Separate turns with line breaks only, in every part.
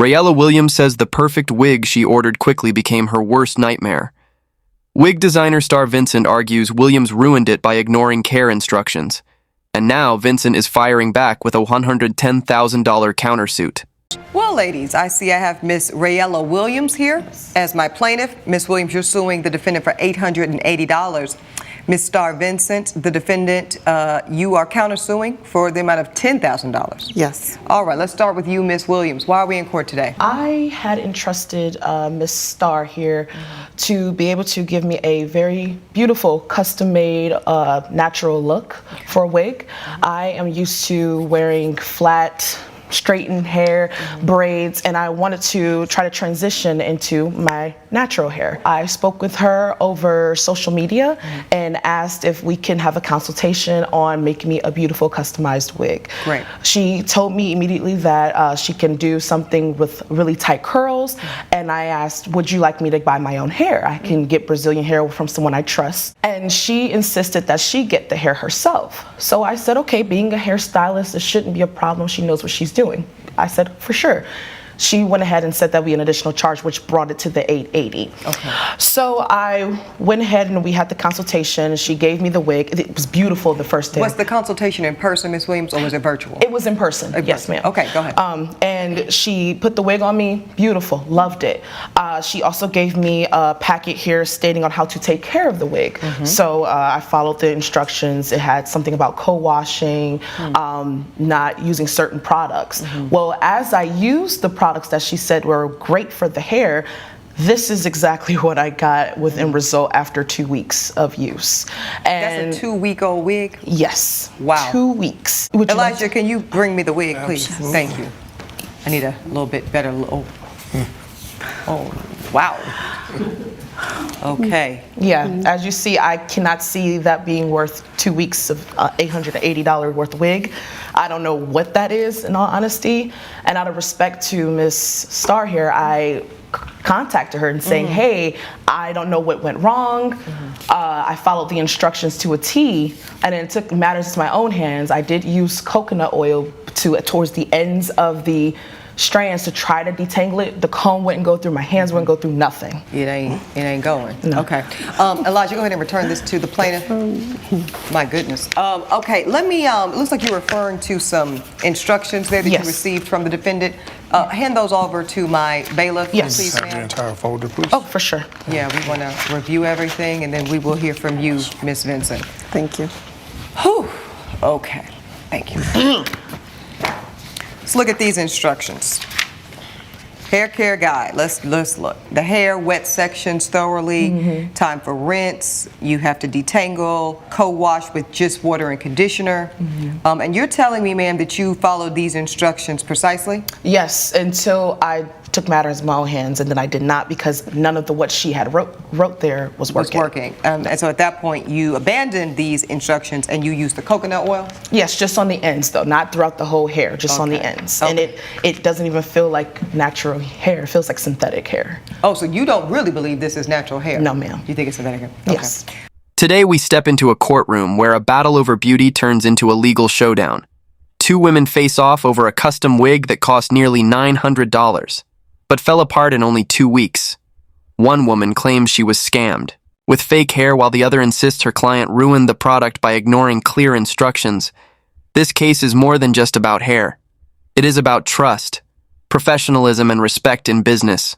Rayella Williams says the perfect wig she ordered quickly became her worst nightmare. Wig designer Star Vincent argues Williams ruined it by ignoring care instructions. And now Vincent is firing back with a $110,000 countersuit.
Well, ladies, I see I have Miss Rayella Williams here as my plaintiff. Miss Williams, you're suing the defendant for $880. Miss Star Vincent, the defendant, you are countersuing for the amount of $10,000.
Yes.
All right, let's start with you, Miss Williams. Why are we in court today?
I had entrusted Miss Star here to be able to give me a very beautiful, custom-made, natural look for a wig. I am used to wearing flat, straightened hair, braids, and I wanted to try to transition into my natural hair. I spoke with her over social media and asked if we can have a consultation on making me a beautiful customized wig.
Great.
She told me immediately that she can do something with really tight curls, and I asked, would you like me to buy my own hair? I can get Brazilian hair from someone I trust. And she insisted that she get the hair herself. So I said, okay, being a hairstylist, it shouldn't be a problem. She knows what she's doing. I said, for sure. She went ahead and said that we had an additional charge, which brought it to the $880.
Okay.
So I went ahead and we had the consultation. She gave me the wig. It was beautiful the first day.
Was the consultation in person, Miss Williams, or was it virtual?
It was in person. Yes, ma'am.
Okay, go ahead.
And she put the wig on me. Beautiful. Loved it. She also gave me a packet here stating on how to take care of the wig. So I followed the instructions. It had something about co-washing, not using certain products. Well, as I used the products that she said were great for the hair, this is exactly what I got with end result after 2 weeks of use. And
that's a 2-week-old wig?
Yes.
Wow.
2 weeks.
Elijah, can you bring me the wig, please?
Absolutely.
Thank you. I need a little bit better. Oh, wow. Okay.
Yeah, as you see, I cannot see that being worth 2 weeks of $880 worth wig. I don't know what that is, in all honesty. And out of respect to Miss Star here, I contacted her and saying, hey, I don't know what went wrong. I followed the instructions to a T, and then took matters into my own hands. I did use coconut oil towards the ends of the strands to try to detangle it. The comb wouldn't go through, my hands wouldn't go through, nothing.
It ain't going.
No.
Okay. Elijah, go ahead and return this to the plaintiff. My goodness. Okay, let me, it looks like you're referring to some instructions there that you received from the defendant. Hand those over to my bailiff, please,
Have the entire folder, please.
Oh, for sure.
Yeah, we want to review everything, and then we will hear from you, Miss Vincent.
Thank you.
Whew. Okay. Thank you. Let's look at these instructions. Hair care guide. Let's look. The hair wet sections thoroughly. Time for rinse. You have to detangle. Co-wash with just water and conditioner. And you're telling me, ma'am, that you followed these instructions precisely?
Yes, until I took matters in my own hands, and then I did not, because none of what she had wrote there was working.
And so at that point, you abandoned these instructions and you used the coconut oil?
Yes, just on the ends though, not throughout the whole hair, just on the ends. And it doesn't even feel like natural hair, it feels like synthetic hair.
Oh, so you don't really believe this is natural hair?
No, ma'am.
You think it's synthetic hair?
Yes.
Okay.
Today we step into a courtroom where a battle over beauty turns into a legal showdown. Two women face off over a custom wig that cost nearly $900. But fell apart in only 2 weeks. One woman claims she was scammed with fake hair, while the other insists her client ruined the product by ignoring clear instructions. This case is more than just about hair. It is about trust, professionalism, and respect in business.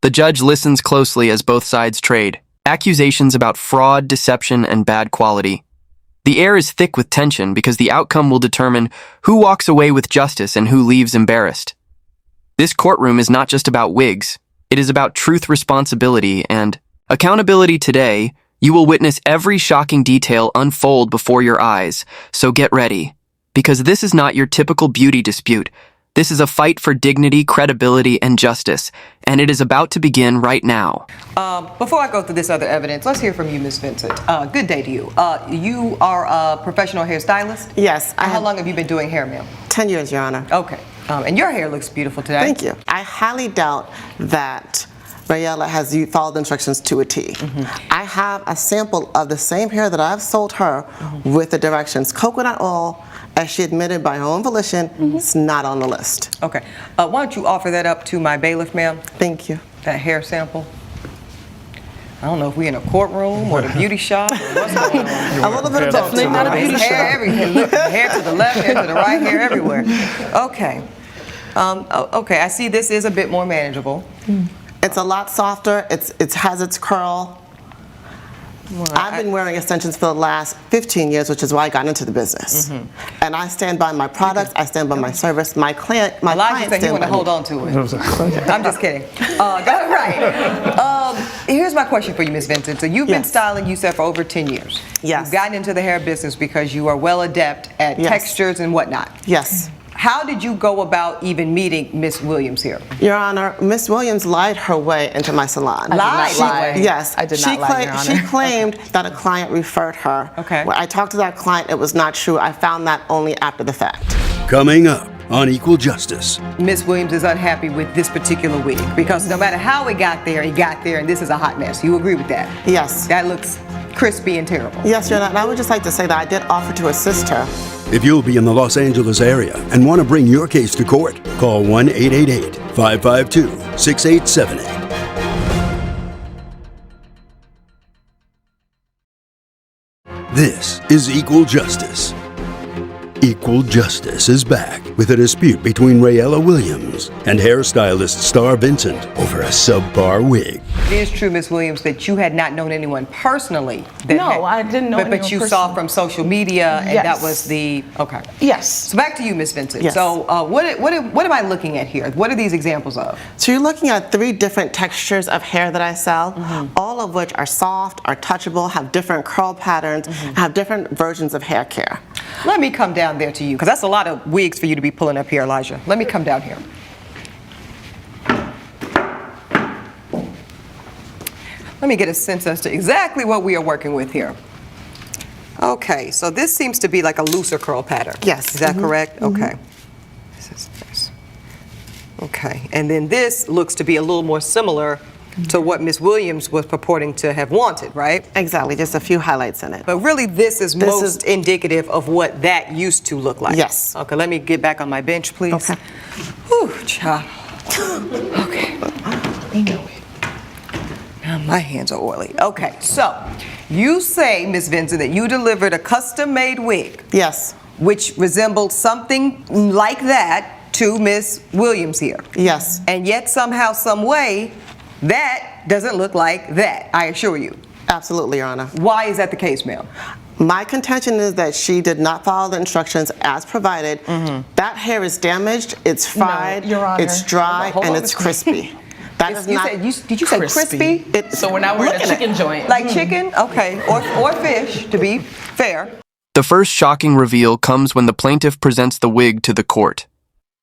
The judge listens closely as both sides trade accusations about fraud, deception, and bad quality. The air is thick with tension because the outcome will determine who walks away with justice and who leaves embarrassed. This courtroom is not just about wigs. It is about truth, responsibility, and accountability. Today, you will witness every shocking detail unfold before your eyes, so get ready. Because this is not your typical beauty dispute. This is a fight for dignity, credibility, and justice, and it is about to begin right now.
Before I go through this other evidence, let's hear from you, Ms. Vincent. Good day to you. You are a professional hairstylist?
Yes.
How long have you been doing hair, ma'am?
10 years, Your Honor.
Okay. And your hair looks beautiful today.
Thank you. I highly doubt that Rayella has followed the instructions to a T. I have a sample of the same hair that I've sold her with the directions: coconut oil, as she admitted by her own volition, it's not on the list.
Okay. Why don't you offer that up to my bailiff, ma'am?
Thank you.
That hair sample. I don't know if we're in a courtroom or the beauty shop or what's going on.
A little bit of both.
Definitely not a beauty shop.
Hair everywhere. Look, hair to the left, hair to the right, hair everywhere. Okay. Okay, I see this is a bit more manageable.
It's a lot softer. It has its curl. I've been wearing extensions for the last 15 years, which is why I got into the business. And I stand by my products. I stand by my service. My client
Elijah said he want to hold on to it. I'm just kidding. Right. Here's my question for you, Ms. Vincent. So you've been styling, you said, for over 10 years.
Yes.
You've gotten into the hair business because you are well adept at textures and whatnot.
Yes.
How did you go about even meeting Miss Williams here?
Your Honor, Miss Williams lied her way into my salon.
Lied?
Yes.
I did not lie, Your Honor.
She claimed that a client referred her.
Okay.
When I talked to that client, it was not true. I found that only after the fact.
Coming up on Equal Justice.
Miss Williams is unhappy with this particular wig because no matter how it got there, and this is a hot mess. You agree with that?
Yes.
That looks crispy and terrible.
Yes, Your Honor. And I would just like to say that I did offer to assist her.
If you'll be in the Los Angeles area and want to bring your case to court, call 1-888-552-6878. This is Equal Justice. Equal Justice is back with a dispute between Rayella Williams and hairstylist Star Vincent over a subpar wig.
It is true, Miss Williams, that you had not known anyone personally. That
I didn't know anyone
But you saw
personally.
from social media, and
Yes.
that was the, okay.
Yes.
So back to you, Miss Vincent.
Yes.
So what am I looking at here? What are these examples of?
So you're looking at 3 different textures of hair that I sell, all of which are soft, are touchable, have different curl patterns, and have different versions of hair care.
Let me come down there to you, because that's a lot of wigs for you to be pulling up here, Elijah. Let me come down here. Let me get a sense as to exactly what we are working with here. Okay, so this seems to be like a looser curl pattern.
Yes.
Is that correct? Okay. This is this. Okay, and then this looks to be a little more similar to what Miss Williams was purporting to have wanted, right?
Exactly, just a few highlights in it.
But really, this is most indicative of what that used to look like.
Yes.
Okay, let me get back on my bench, please.
Okay.
Whew, child. Okay. Now my hands are oily. Okay, so you say, Miss Vincent, that you delivered a custom-made wig,
Yes.
which resembled something like that to Miss Williams here.
Yes.
And yet, somehow, some way, that doesn't look like that, I assure you.
Absolutely, Your Honor.
Why is that the case, ma'am?
My contention is that she did not follow the instructions as provided. That hair is damaged, it's fried,
Your Honor.
it's dry,
Hold on,
and it's crispy. That is
You
not.
said, did you say crispy?
So we're now in a chicken joint.
Like chicken? Okay. Or fish, to be fair.
The first shocking reveal comes when the plaintiff presents the wig to the court.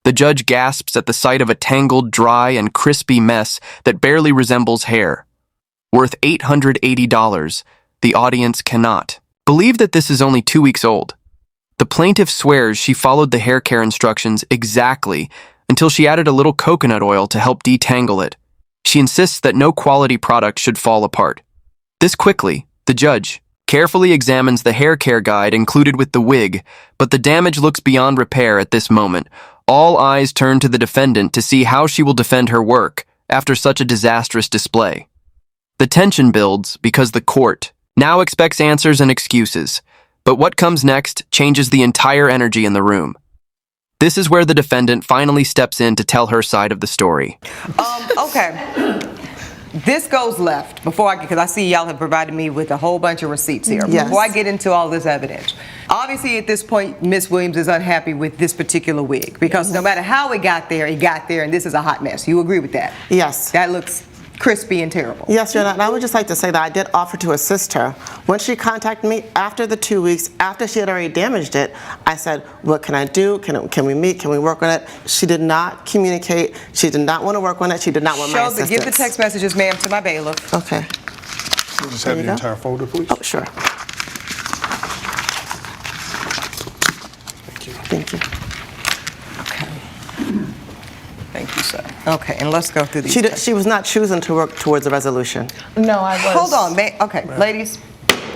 The judge gasps at the sight of a tangled, dry, and crispy mess that barely resembles hair. Worth $880, the audience cannot believe that this is only 2 weeks old. The plaintiff swears she followed the hair care instructions exactly until she added a little coconut oil to help detangle it. She insists that no quality product should fall apart. This quickly, the judge carefully examines the hair care guide included with the wig, but the damage looks beyond repair at this moment. All eyes turn to the defendant to see how she will defend her work after such a disastrous display. The tension builds because the court now expects answers and excuses, but what comes next changes the entire energy in the room. This is where the defendant finally steps in to tell her side of the story.
Okay. This goes left because I see y'all have provided me with a whole bunch of receipts here.
Yes.
Before I get into all this evidence. Obviously, at this point, Miss Williams is unhappy with this particular wig because no matter how it got there, and this is a hot mess. You agree with that?
Yes.
That looks crispy and terrible.
Yes, Your Honor, and I would just like to say that I did offer to assist her. When she contacted me after the 2 weeks, after she had already damaged it, I said, what can I do? Can we meet? Can we work on it? She did not communicate. She did not want to work on it. She did not want my assistance.
Give the text messages, ma'am, to my bailiff.
Okay.
We'll just have
There you
the
go.
entire folder, please.
Oh, sure.
Thank you.
Thank you.
Thank you, sir. Okay, and let's go through these.
She was not choosing to work towards a resolution.
No, I was.
Hold on, okay, ladies.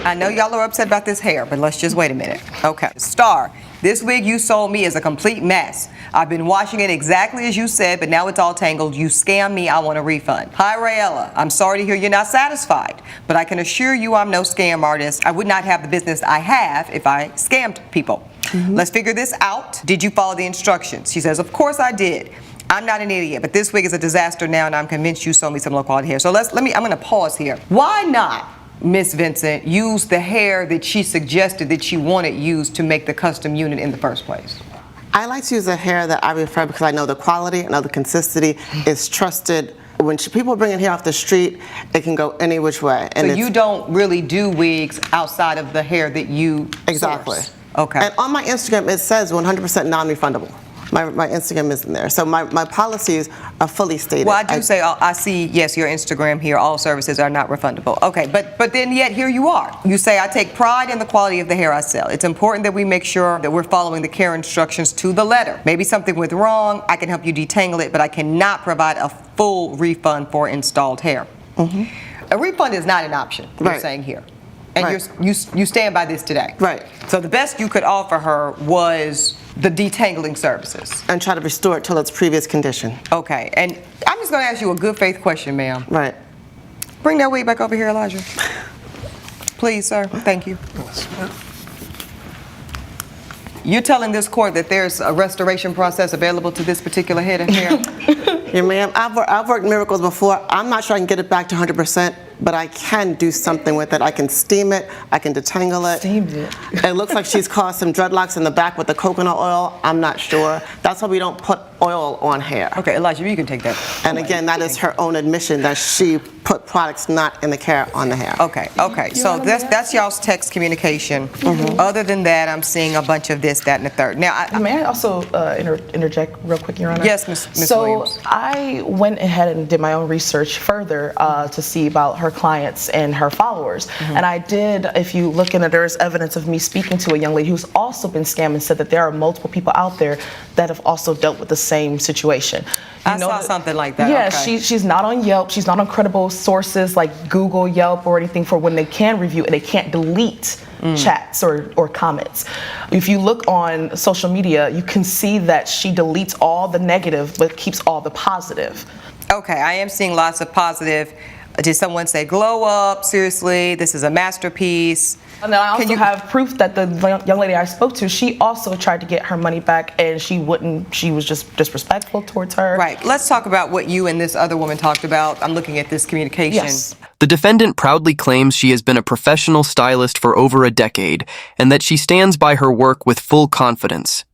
I know y'all are upset about this hair, but let's just wait a minute. Okay, Star, This wig you sold me is a complete mess. I've been washing it exactly as you said, but now it's all tangled. You scammed me. I want a refund. Hi, Rayella. I'm sorry to hear you're not satisfied, but I can assure you I'm no scam artist. I would not have the business I have if I scammed people. Let's figure this out. Did you follow the instructions? She says, of course I did. I'm not an idiot, but this wig is a disaster now, and I'm convinced you sold me some low quality hair. So I'm going to pause here. Why not, Miss Vincent, use the hair that she suggested that she wanted used to make the custom unit in the first place?
I like to use the hair that I prefer because I know the quality, I know the consistency is trusted. When people bring in hair off the street, it can go any which way. And
so you don't really do wigs outside of the hair that you
Exactly.
source. Okay.
And on my Instagram, it says 100% non-refundable. My Instagram isn't there. So my policies are fully stated.
Well, I do say, I see, yes, your Instagram here, all services are not refundable. Okay, but then yet here you are. You say, I take pride in the quality of the hair I sell. It's important that we make sure that we're following the care instructions to the letter. Maybe something went wrong, I can help you detangle it, but I cannot provide a full refund for installed hair. A refund is not an option, you're saying here. And you stand by this today.
Right.
So the best you could offer her was the detangling services.
And try to restore it to its previous condition.
Okay, and I'm just going to ask you a good faith question, ma'am.
Right.
Bring that wig back over here, Elijah. Please, sir. Thank you. You're telling this court that there's a restoration process available to this particular head of hair?
Yeah, ma'am, I've worked miracles before. I'm not sure I can get it back to 100%, but I can do something with it. I can steam it, I can detangle it.
Steamed it.
It looks like she's caused some dreadlocks in the back with the coconut oil. I'm not sure. That's why we don't put oil on hair.
Okay, Elijah, you can take that.
And again, that is her own admission that she put products not in the care on the hair.
Okay, so that's y'all's text communication. Other than that, I'm seeing a bunch of this, that, and the third. Now,
May I also interject real quick, Your Honor?
Yes, Ms. Williams.
So I went ahead and did my own research further to see about her clients and her followers. And I did, if you look in it, there's evidence of me speaking to a young lady who's also been scammed and said that there are multiple people out there that have also dealt with the same situation.
I saw something like that.
Yeah,
okay.
she's not on Yelp. She's not on credible sources like Google, Yelp, or anything for when they can review and they can't delete chats or comments. If you look on social media, you can see that she deletes all the negative but keeps all the positive.
Okay, I am seeing lots of positive. Did someone say glow up? Seriously, this is a masterpiece.
And then I also have proof that the young lady I spoke to, she also tried to get her money back and she was just disrespectful towards her.
Right, let's talk about what you and this other woman talked about. I'm looking at this communication.
Yes.
The defendant proudly claims she has been a professional stylist for over a decade and that she stands by her work with full confidence.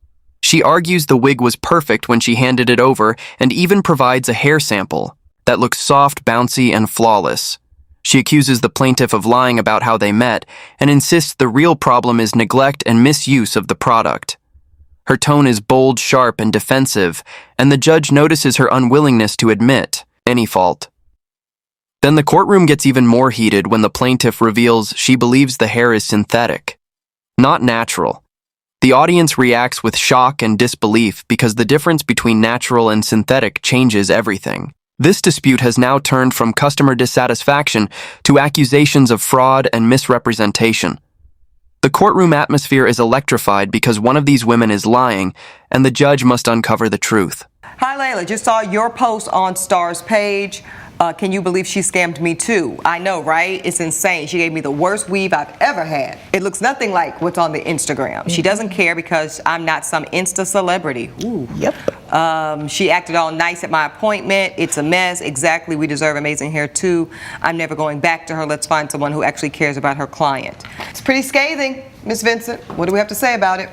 She argues the wig was perfect when she handed it over and even provides a hair sample that looks soft, bouncy, and flawless. She accuses the plaintiff of lying about how they met and insists the real problem is neglect and misuse of the product. Her tone is bold, sharp, and defensive, and the judge notices her unwillingness to admit any fault. Then the courtroom gets even more heated when the plaintiff reveals she believes the hair is synthetic, not natural. The audience reacts with shock and disbelief because the difference between natural and synthetic changes everything. This dispute has now turned from customer dissatisfaction to accusations of fraud and misrepresentation. The courtroom atmosphere is electrified because one of these women is lying, and the judge must uncover the truth.
Hi, Layla. Just saw your post on Star's page. Can you believe she scammed me too? I know, right? It's insane. She gave me the worst weave I've ever had. It looks nothing like what's on the Instagram. She doesn't care because I'm not some Insta celebrity. Ooh.
Yep.
She acted all nice at my appointment. It's a mess. Exactly. We deserve amazing hair too. I'm never going back to her. Let's find someone who actually cares about her client. It's pretty scathing, Miss Vincent. What do we have to say about it?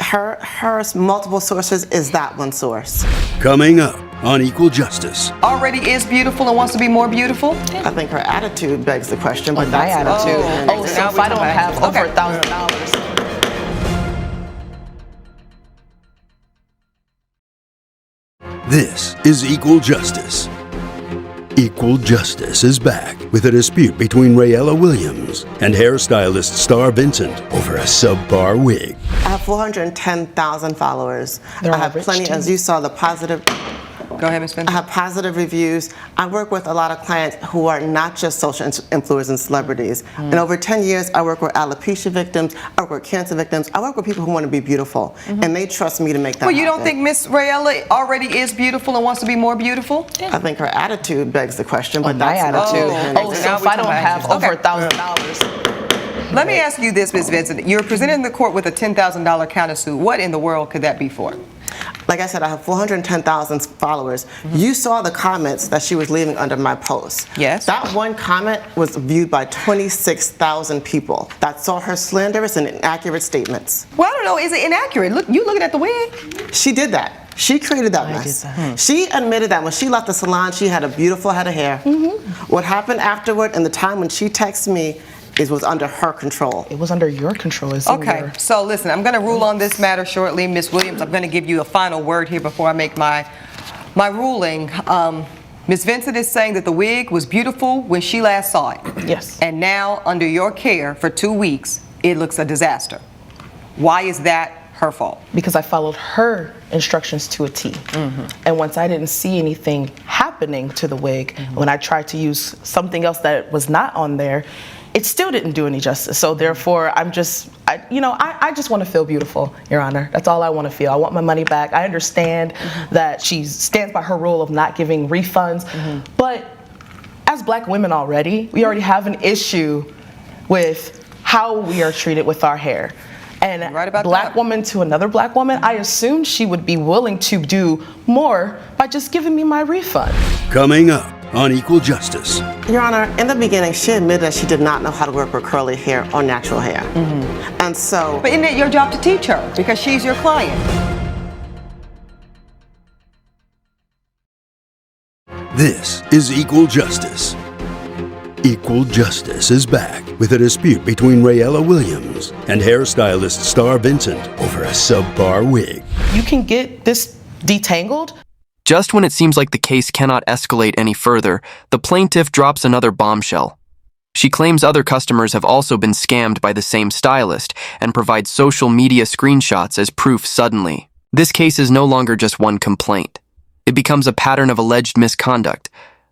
Her multiple sources is that one source.
Coming up on Equal Justice.
Already is beautiful and wants to be more beautiful?
I think her attitude begs the question, but
My
that's
attitude.
Oh,
So if I don't have over $1,000.
This is Equal Justice. Equal Justice is back with a dispute between Rayella Williams and hairstylist Star Vincent over a subpar wig.
I have 410,000 followers. I have plenty, as you saw, the positive
Go ahead, Ms. Vincent.
I have positive reviews. I work with a lot of clients who are not just social influencers and celebrities. In over 10 years, I work with alopecia victims, I work with cancer victims, I work with people who want to be beautiful, and they trust me to make that
Well, you
happen.
don't think Miss Rayella already is beautiful and wants to be more beautiful?
I think her attitude begs the question, but
My
that's not
attitude.
Oh,
So
now
if
we're
I don't
talking
have
about
over
attitude.
$1,000.
Let me ask you this, Ms. Vincent. You're presented in the court with a $10,000 countersuit. What in the world could that be for?
Like I said, I have 410,000 followers. You saw the comments that she was leaving under my post.
Yes.
That one comment was viewed by 26,000 people that saw her slanderous and inaccurate statements.
Well, I don't know. Is it inaccurate? Look, you looking at the wig?
She did that. She created that mess. She admitted that when she left the salon, she had a beautiful head of hair. What happened afterward and the time when she texted me was under her control.
It was under your control.
Okay, so listen, I'm going to rule on this matter shortly. Ms. Williams, I'm going to give you a final word here before I make my ruling. Ms. Vincent is saying that the wig was beautiful when she last saw it.
Yes.
And now, under your care for 2 weeks, it looks a disaster. Why is that her fault?
Because I followed her instructions to a T. And once I didn't see anything happening to the wig, when I tried to use something else that was not on there, it still didn't do any justice. So therefore, I just want to feel beautiful, Your Honor. That's all I want to feel. I want my money back. I understand that she stands by her rule of not giving refunds, but as black women we already have an issue with how we are treated with our hair. And
right about
black
that.
woman to another black woman, I assumed she would be willing to do more by just giving me my refund.
Coming up on Equal Justice.
Your Honor, in the beginning, she admitted that she did not know how to work with curly hair or natural hair. And so,
But isn't it your job to teach her because she's your client?
This is Equal Justice. Equal Justice is back with a dispute between Rayella Williams and hairstylist Star Vincent over a subpar wig.
You can get this detangled.
Just when it seems like the case cannot escalate any further, the plaintiff drops another bombshell. She claims other customers have also been scammed by the same stylist and provides social media screenshots as proof suddenly. This case is no longer just one complaint. It becomes a pattern of alleged misconduct.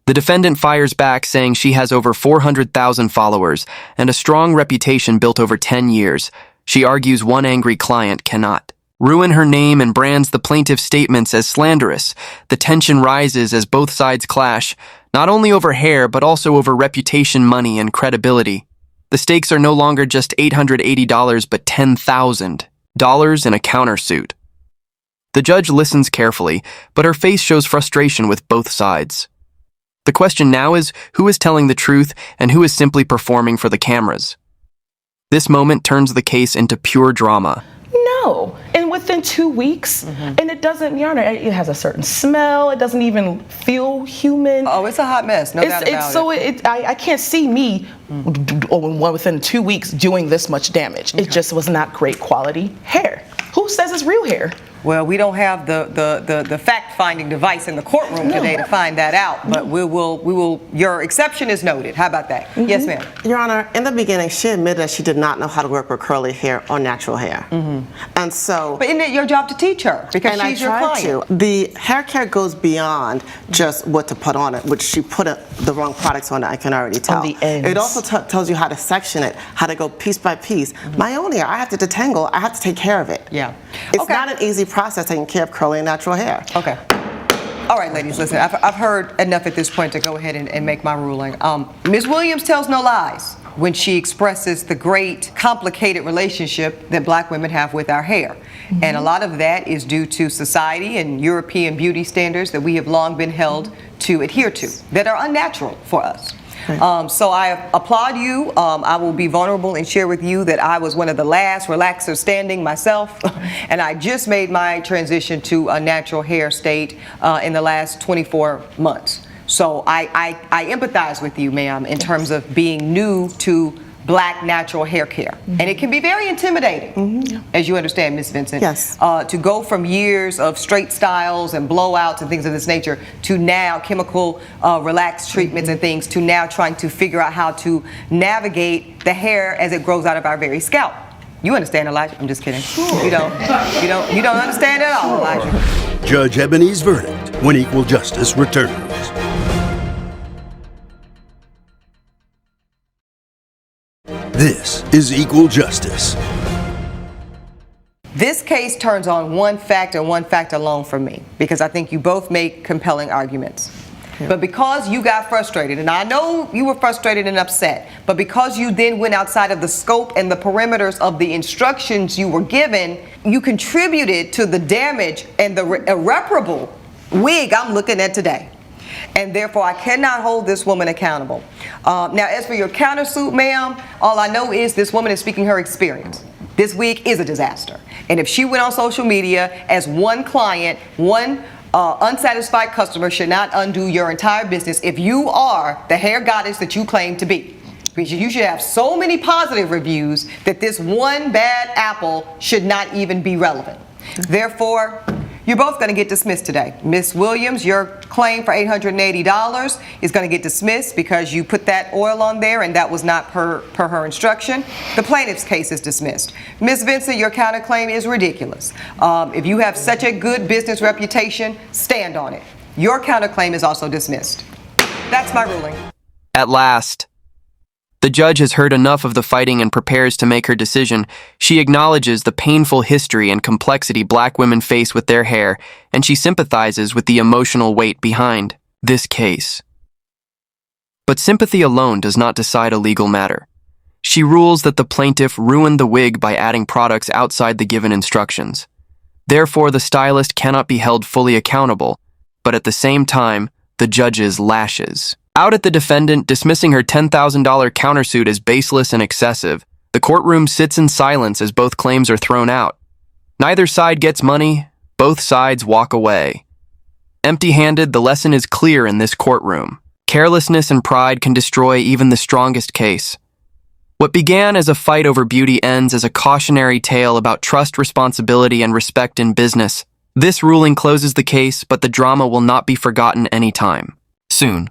The defendant fires back saying she has over 400,000 followers and a strong reputation built over 10 years. She argues one angry client cannot ruin her name and brands the plaintiff's statements as slanderous. The tension rises as both sides clash, not only over hair, but also over reputation, money, and credibility. The stakes are no longer just $880, but $10,000 in a countersuit. The judge listens carefully, but her face shows frustration with both sides. The question now is, who is telling the truth and who is simply performing for the cameras? This moment turns the case into pure drama.
No, and within 2 weeks, and it doesn't, Your Honor, it has a certain smell. It doesn't even feel human.
Oh, it's a hot mess, no doubt about it.
I can't see me within 2 weeks doing this much damage. It just was not great quality hair. Who says it's real hair?
Well, we don't have the fact-finding device in the courtroom today to find that out, but we will. Your exception is noted. How about that? Yes, ma'am.
Your Honor, in the beginning, she admitted that she did not know how to work with curly hair or natural hair. And so,
But isn't it your job to teach her because
and
she's your
I tried
client?
to. The hair care goes beyond just what to put on it, which she put the wrong products on it, I can already tell.
the ends.
It also tells you how to section it, how to go piece by piece. My own hair, I have to detangle, I have to take care of it.
Yeah.
It's
Okay.
not an easy process taking care of curly and natural hair.
Okay. All right, ladies, listen, I've heard enough at this point to go ahead and make my ruling. Ms. Williams tells no lies when she expresses the great, complicated relationship that black women have with our hair. And a lot of that is due to society and European beauty standards that we have long been held to adhere to, that are unnatural for us. So I applaud you. I will be vulnerable and share with you that I was one of the last relaxers standing myself, and I just made my transition to a natural hair state in the last 24 months. So I empathize with you, ma'am, in terms of being new to black natural hair care. And it can be very intimidating, as you understand, Ms. Vincent.
Yes.
To go from years of straight styles and blowouts and things of this nature to now chemical relaxed treatments and things to now trying to figure out how to navigate the hair as it grows out of our very scalp. You understand, Elijah? I'm just kidding. You don't understand at all, Elijah.
Judge Ebony's verdict when Equal Justice returns. This is Equal Justice.
This case turns on one fact and one fact alone for me, because I think you both make compelling arguments. But because you got frustrated, and I know you were frustrated and upset, but because you then went outside of the scope and the perimeters of the instructions you were given, you contributed to the damage and the irreparable wig I'm looking at today. And therefore, I cannot hold this woman accountable. Now, as for your countersuit, ma'am, all I know is this woman is speaking her experience. This wig is a disaster. And if she went on social media as one client, one unsatisfied customer should not undo your entire business if you are the hair goddess that you claim to be. Because you should have so many positive reviews that this one bad apple should not even be relevant. Therefore, you're both going to get dismissed today. Ms. Williams, your claim for $880 is going to get dismissed because you put that oil on there and that was not per her instruction. The plaintiff's case is dismissed. Ms. Vincent, your counterclaim is ridiculous. If you have such a good business reputation, stand on it. Your counterclaim is also dismissed. That's my ruling.
At last, the judge has heard enough of the fighting and prepares to make her decision. She acknowledges the painful history and complexity Black women face with their hair, and she sympathizes with the emotional weight behind this case. But sympathy alone does not decide a legal matter. She rules that the plaintiff ruined the wig by adding products outside the given instructions. Therefore, the stylist cannot be held fully accountable, but at the same time, the judge's lashes out at the defendant, dismissing her $10,000 countersuit as baseless and excessive. The courtroom sits in silence as both claims are thrown out. Neither side gets money, both sides walk away. Empty-handed, the lesson is clear in this courtroom. Carelessness and pride can destroy even the strongest case. What began as a fight over beauty ends as a cautionary tale about trust, responsibility, and respect in business. This ruling closes the case, but the drama will not be forgotten anytime soon.